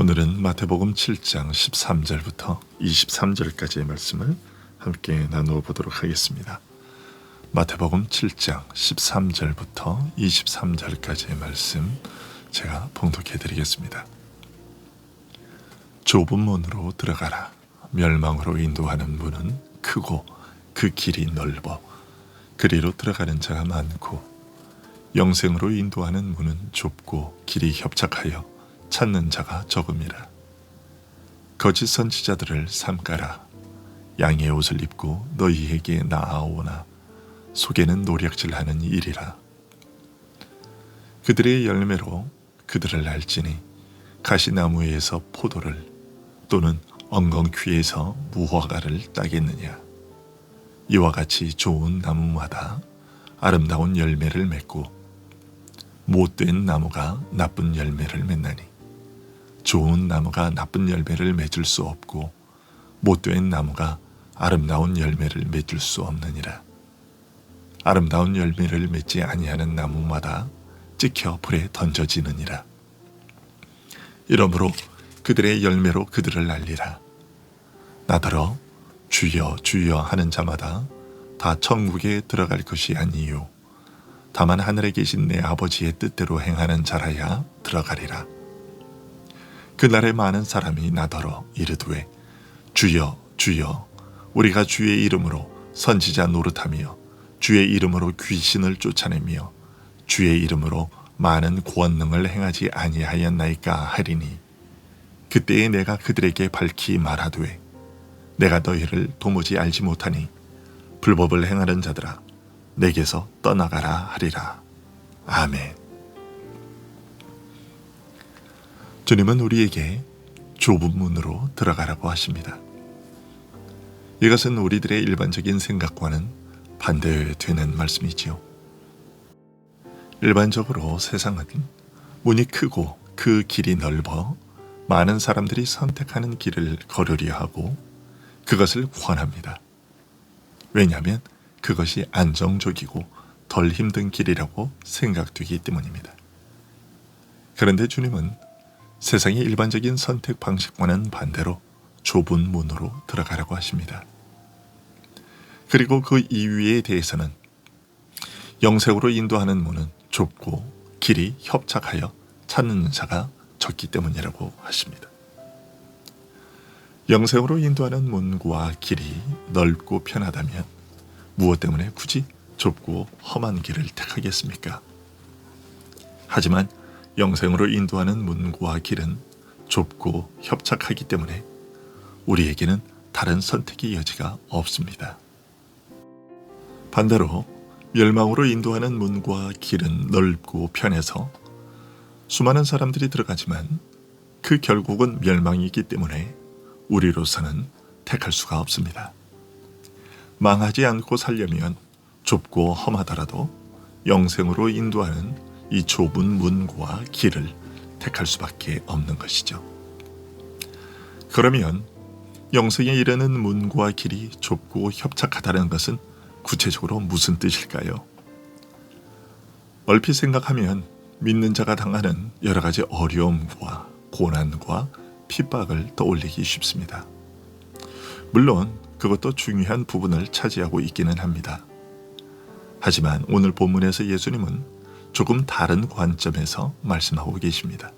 오늘은 마태복음 7장 13절부터 23절까지의 말씀을 함께 나누어 보도록 하겠습니다. 마태복음 7장 13절부터 23절까지의 말씀 제가 봉독해 드리겠습니다. 좁은 문으로 들어가라. 멸망으로 인도하는 문은 크고 그 길이 넓어 그리로 들어가는 자가 많고 영생으로 인도하는 문은 좁고 길이 협착하여 찾는 자가 적음이라. 거짓 선지자들을 삼가라. 양의 옷을 입고 너희에게 나아오나 속에는 노략질하는 일이라. 그들의 열매로 그들을 알지니 가시나무에서 포도를 또는 엉겅퀴에서 무화과를 따겠느냐. 이와 같이 좋은 나무마다 아름다운 열매를 맺고 못된 나무가 나쁜 열매를 맺나니 좋은 나무가 나쁜 열매를 맺을 수 없고 못된 나무가 아름다운 열매를 맺을 수 없느니라. 아름다운 열매를 맺지 아니하는 나무마다 찍혀 불에 던져지느니라. 이러므로 그들의 열매로 그들을 알리라. 나더러 주여 주여 하는 자마다 다 천국에 들어갈 것이 아니요 다만 하늘에 계신 내 아버지의 뜻대로 행하는 자라야 들어가리라. 그날에 많은 사람이 나더러 이르되 주여 주여 우리가 주의 이름으로 선지자 노릇하며 주의 이름으로 귀신을 쫓아내며 주의 이름으로 많은 권능을 행하지 아니하였나이까 하리니 그때에 내가 그들에게 밝히 말하되 내가 너희를 도무지 알지 못하니 불법을 행하는 자들아 내게서 떠나가라 하리라. 아멘. 주님은 우리에게 좁은 문으로 들어가라고 하십니다. 이것은 우리들의 일반적인 생각과는 반대되는 말씀이지요. 일반적으로 세상은 문이 크고 그 길이 넓어 많은 사람들이 선택하는 길을 걸으려 하고 그것을 권합니다. 왜냐하면 그것이 안정적이고 덜 힘든 길이라고 생각되기 때문입니다. 그런데 주님은 세상의 일반적인 선택 방식과는 반대로 좁은 문으로 들어가라고 하십니다. 그리고 그 이유에 대해서는 영생으로 인도하는 문은 좁고 길이 협착하여 찾는 자가 적기 때문이라고 하십니다. 영생으로 인도하는 문과 길이 넓고 편하다면 무엇 때문에 굳이 좁고 험한 길을 택하겠습니까? 하지만 영생으로 인도하는 문과 길은 좁고 협착하기 때문에 우리에게는 다른 선택의 여지가 없습니다. 반대로 멸망으로 인도하는 문과 길은 넓고 편해서 수많은 사람들이 들어가지만 그 결국은 멸망이기 때문에 우리로서는 택할 수가 없습니다. 망하지 않고 살려면 좁고 험하더라도 영생으로 인도하는 이 좁은 문과 길을 택할 수밖에 없는 것이죠. 그러면 영생에 이르는 문과 길이 좁고 협착하다는 것은 구체적으로 무슨 뜻일까요? 얼핏 생각하면 믿는 자가 당하는 여러 가지 어려움과 고난과 핍박을 떠올리기 쉽습니다. 물론 그것도 중요한 부분을 차지하고 있기는 합니다. 하지만 오늘 본문에서 예수님은 조금 다른 관점에서 말씀하고 계십니다.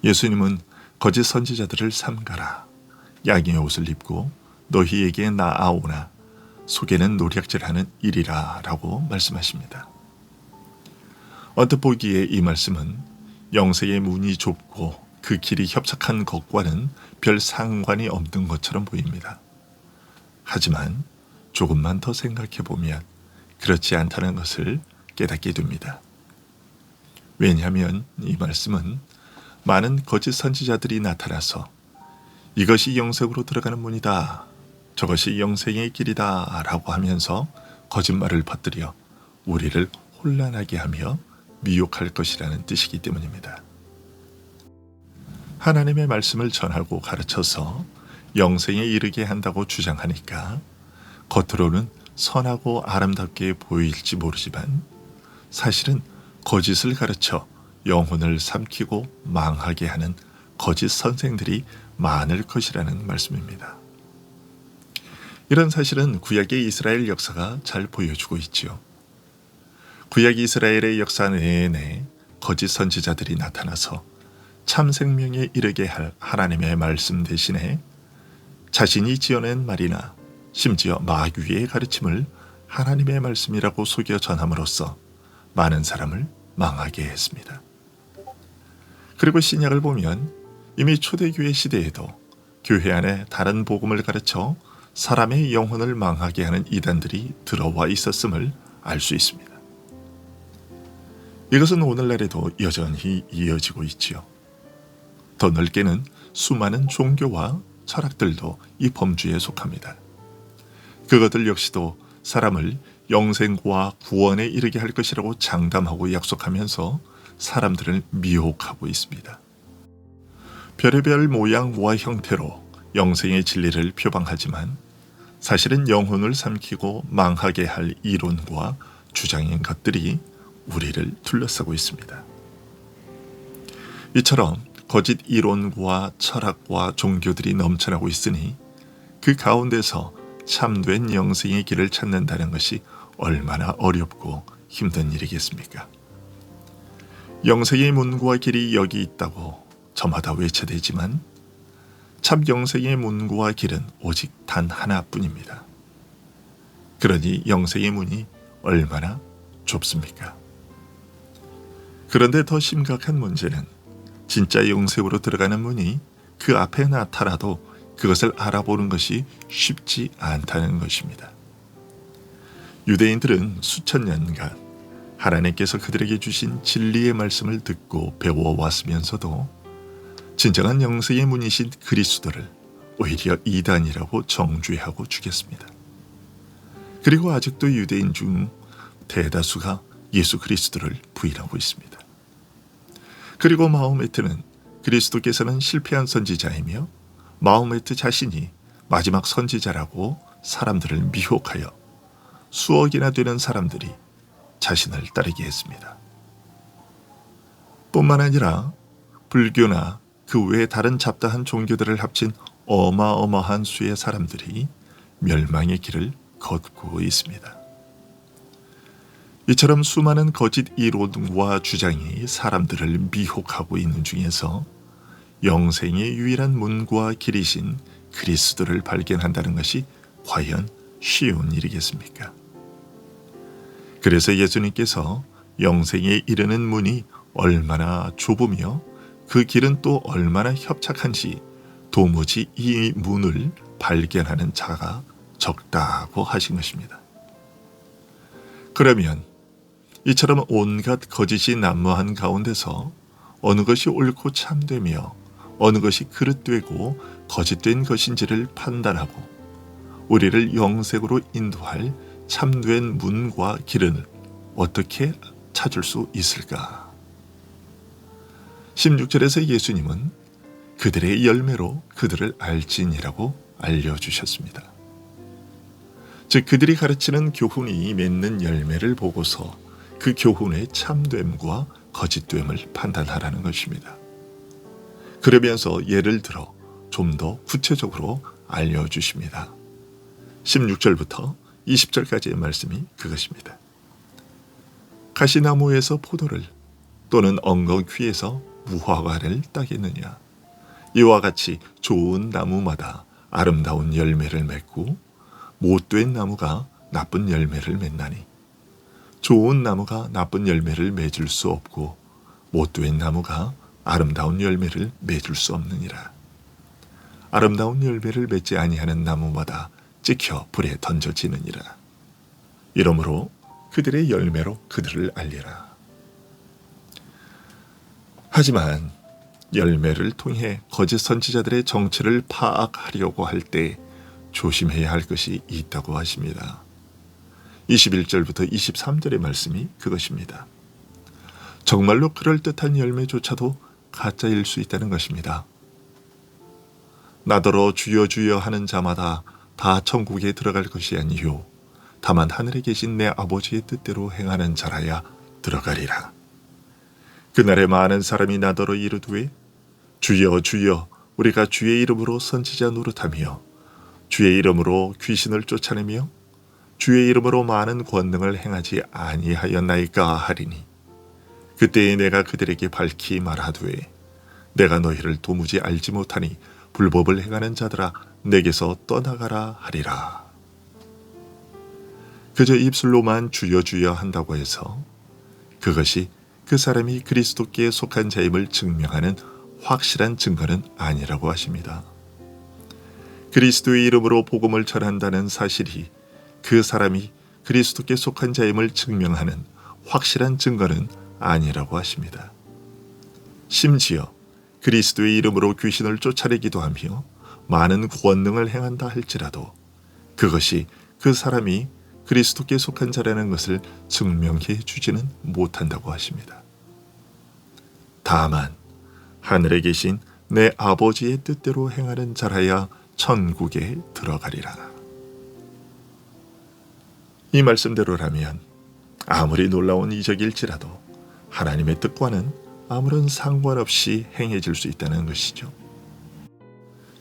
예수님은 거짓 선지자들을 삼가라. 양의 옷을 입고 너희에게 나아오나 속에는 노략질하는 일이라 라고 말씀하십니다. 언뜻 보기에 이 말씀은 영생의 문이 좁고 그 길이 협착한 것과는 별 상관이 없는 것처럼 보입니다. 하지만 조금만 더 생각해 보면 그렇지 않다는 것을 깨닫게 됩니다. 왜냐하면 이 말씀은 많은 거짓 선지자들이 나타나서 이것이 영생으로 들어가는 문이다, 저것이 영생의 길이다 라고 하면서 거짓말을 퍼뜨려 우리를 혼란하게 하며 미혹할 것이라는 뜻이기 때문입니다. 하나님의 말씀을 전하고 가르쳐서 영생에 이르게 한다고 주장하니까 겉으로는 선하고 아름답게 보일지 모르지만 사실은 거짓을 가르쳐 영혼을 삼키고 망하게 하는 거짓 선생들이 많을 것이라는 말씀입니다. 이런 사실은 구약의 이스라엘 역사가 잘 보여주고 있지요. 구약 이스라엘의 역사 내내 거짓 선지자들이 나타나서 참 생명에 이르게 할 하나님의 말씀 대신에 자신이 지어낸 말이나 심지어 마귀의 가르침을 하나님의 말씀이라고 속여 전함으로써 많은 사람을 망하게 했습니다. 그리고 신약을 보면 이미 초대교회 시대에도 교회 안에 다른 복음을 가르쳐 사람의 영혼을 망하게 하는 이단들이 들어와 있었음을 알 수 있습니다. 이것은 오늘날에도 여전히 이어지고 있지요. 더 넓게는 수많은 종교와 철학들도 이 범주에 속합니다. 그것들 역시도 사람을 영생과 구원에 이르게 할 것이라고 장담하고 약속하면서 사람들을 미혹하고 있습니다. 별의별 모양과 형태로 영생의 진리를 표방하지만 사실은 영혼을 삼키고 망하게 할 이론과 주장인 것들이 우리를 둘러싸고 있습니다. 이처럼 거짓 이론과 철학과 종교들이 넘쳐나고 있으니 그 가운데서 참된 영생의 길을 찾는다는 것이 얼마나 어렵고 힘든 일이겠습니까? 영생의 문과 길이 여기 있다고 저마다 외쳐대지만 참 영생의 문과 길은 오직 단 하나뿐입니다. 그러니 영생의 문이 얼마나 좁습니까? 그런데 더 심각한 문제는 진짜 영생으로 들어가는 문이 그 앞에 나타나도 그것을 알아보는 것이 쉽지 않다는 것입니다. 유대인들은 수천 년간 하나님께서 그들에게 주신 진리의 말씀을 듣고 배워왔으면서도 진정한 영생의 문이신 그리스도를 오히려 이단이라고 정죄하고 죽였습니다. 그리고 아직도 유대인 중 대다수가 예수 그리스도를 부인하고 있습니다. 그리고 마호메트는 그리스도께서는 실패한 선지자이며 마호메트 자신이 마지막 선지자라고 사람들을 미혹하여 수억이나 되는 사람들이 자신을 따르게 했습니다. 뿐만 아니라 불교나 그 외 다른 잡다한 종교들을 합친 어마어마한 수의 사람들이 멸망의 길을 걷고 있습니다. 이처럼 수많은 거짓 이론과 주장이 사람들을 미혹하고 있는 중에서 영생의 유일한 문과 길이신 그리스도를 발견한다는 것이 과연 쉬운 일이겠습니까? 그래서 예수님께서 영생에 이르는 문이 얼마나 좁으며 그 길은 또 얼마나 협착한지 도무지 이 문을 발견하는 자가 적다고 하신 것입니다. 그러면 이처럼 온갖 거짓이 난무한 가운데서 어느 것이 옳고 참되며 어느 것이 그릇되고 거짓된 것인지를 판단하고 우리를 영생으로 인도할 참된 문과 길은 어떻게 찾을 수 있을까? 16절에서 예수님은 그들의 열매로 그들을 알지니라고 알려주셨습니다. 즉 그들이 가르치는 교훈이 맺는 열매를 보고서 그 교훈의 참됨과 거짓됨을 판단하라는 것입니다. 그러면서 예를 들어 좀 더 구체적으로 알려주십니다. 16절부터 20절까지의 말씀이 그것입니다. 가시나무에서 포도를 또는 엉겅퀴에서 무화과를 따겠느냐? 이와 같이 좋은 나무마다 아름다운 열매를 맺고 못된 나무가 나쁜 열매를 맺나니 좋은 나무가 나쁜 열매를 맺을 수 없고 못된 나무가 아름다운 열매를 맺을 수 없느니라. 아름다운 열매를 맺지 아니하는 나무마다 찍혀 불에 던져지느니라. 이러므로 그들의 열매로 그들을 알리라. 하지만 열매를 통해 거짓 선지자들의 정체를 파악하려고 할 때 조심해야 할 것이 있다고 하십니다. 21절부터 23절의 말씀이 그것입니다. 정말로 그럴듯한 열매조차도 가짜일 수 있다는 것입니다. 나더러 주여 주여 하는 자마다 다 천국에 들어갈 것이 아니요 다만 하늘에 계신 내 아버지의 뜻대로 행하는 자라야 들어가리라. 그날에 많은 사람이 나더러 이르되 주여 주여 우리가 주의 이름으로 선지자 노릇하며 주의 이름으로 귀신을 쫓아내며 주의 이름으로 많은 권능을 행하지 아니하였나이까 하리니 그때에 내가 그들에게 밝히 말하되 내가 너희를 도무지 알지 못하니 불법을 행하는 자들아 내게서 떠나가라 하리라. 그저 입술로만 주여 주여 한다고 해서 그것이 그 사람이 그리스도께 속한 자임을 증명하는 확실한 증거는 아니라고 하십니다. 그리스도의 이름으로 복음을 전한다는 사실이 그 사람이 그리스도께 속한 자임을 증명하는 확실한 증거는 아니라고 하십니다. 심지어 그리스도의 이름으로 귀신을 쫓아내기도 하며 많은 권능을 행한다 할지라도 그것이 그 사람이 그리스도께 속한 자라는 것을 증명해 주지는 못한다고 하십니다. 다만 하늘에 계신 내 아버지의 뜻대로 행하는 자라야 천국에 들어가리라. 이 말씀대로라면 아무리 놀라운 이적일지라도 하나님의 뜻과는 아무런 상관없이 행해질 수 있다는 것이죠.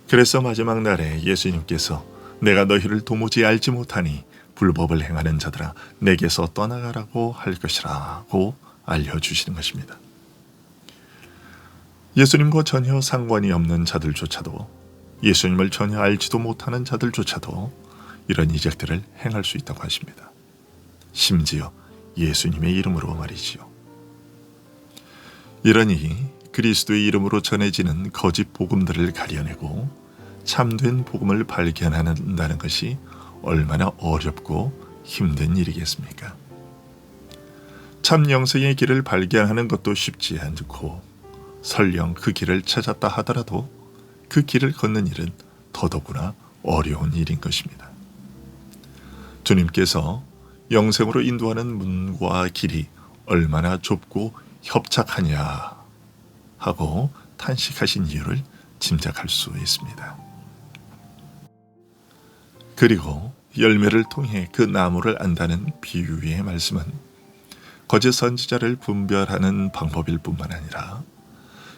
그래서 마지막 날에 예수님께서 내가 너희를 도무지 알지 못하니 불법을 행하는 자들아 내게서 떠나가라고 할 것이라고 알려주시는 것입니다. 예수님과 전혀 상관이 없는 자들조차도 예수님을 전혀 알지도 못하는 자들조차도 이런 이적들을 행할 수 있다고 하십니다. 심지어 예수님의 이름으로 말이지요. 이러니 그리스도의 이름으로 전해지는 거짓 복음들을 가려내고 참된 복음을 발견한다는 것이 얼마나 어렵고 힘든 일이겠습니까? 참 영생의 길을 발견하는 것도 쉽지 않고 설령 그 길을 찾았다 하더라도 그 길을 걷는 일은 더더구나 어려운 일인 것입니다. 주님께서 영생으로 인도하는 문과 길이 얼마나 좁고 협착하냐 하고 탄식하신 이유를 짐작할 수 있습니다. 그리고 열매를 통해 그 나무를 안다는 비유의 말씀은 거짓 선지자를 분별하는 방법일 뿐만 아니라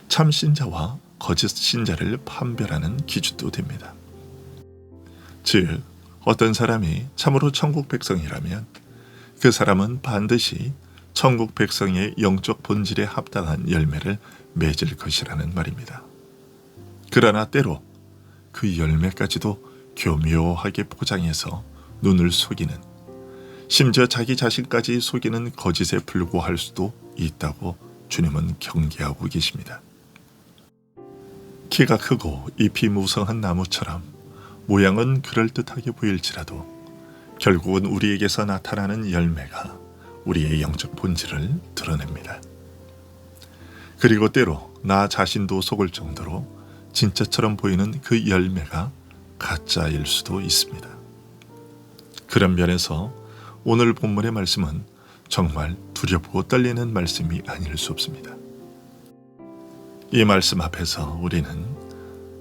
참 신자와 거짓 신자를 판별하는 기준도 됩니다. 즉 어떤 사람이 참으로 천국 백성이라면 그 사람은 반드시 천국 백성의 영적 본질에 합당한 열매를 맺을 것이라는 말입니다. 그러나 때로 그 열매까지도 교묘하게 포장해서 눈을 속이는, 심지어 자기 자신까지 속이는 거짓에 불과할 수도 있다고 주님은 경계하고 계십니다. 키가 크고 잎이 무성한 나무처럼 모양은 그럴듯하게 보일지라도 결국은 우리에게서 나타나는 열매가 우리의 영적 본질을 드러냅니다. 그리고 때로 나 자신도 속을 정도로 진짜처럼 보이는 그 열매가 가짜일 수도 있습니다. 그런 면에서 오늘 본문의 말씀은 정말 두렵고 떨리는 말씀이 아닐 수 없습니다. 이 말씀 앞에서 우리는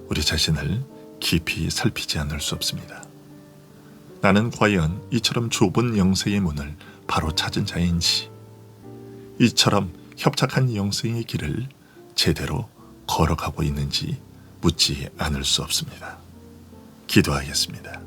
우리 자신을 깊이 살피지 않을 수 없습니다. 나는 과연 이처럼 좁은 영생의 문을 바로 찾은 자인지, 이처럼 협착한 영생의 길을 제대로 걸어가고 있는지 묻지 않을 수 없습니다. 기도하겠습니다.